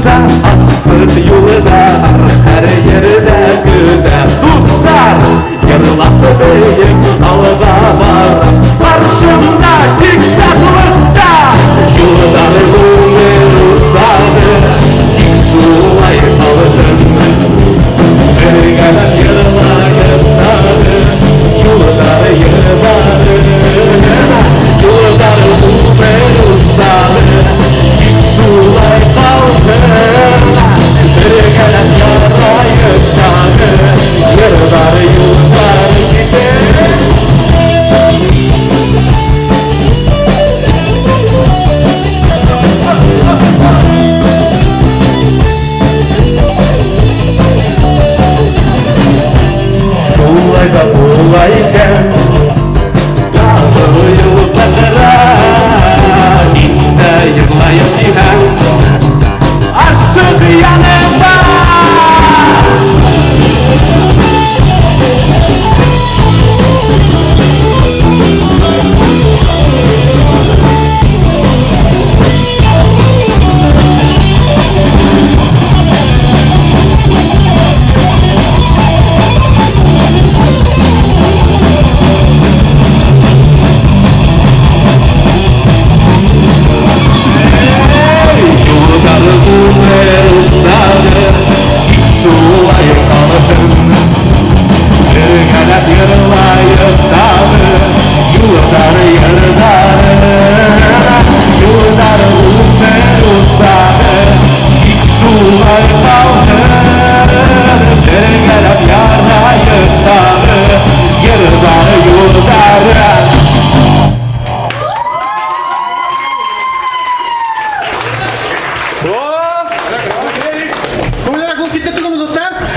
Asfalt yollar her yerde güzel tutar. Yarılattı beyim dalga var karşımda dikşatlıkta. Yolları bulur uzadı dik sulay kaldım. Ergelen yarılayıp tadı yolları yırmadı. Yolları bulur uzadı dik sulay kaldım. Ergelen yarılayıp tadı yolları yolları gider. Sulayda bulayken dağlı yıldızlara dinde yırlayıp giden aşık yanımda. ¿Cómo era? ¿Con quién te toca notar?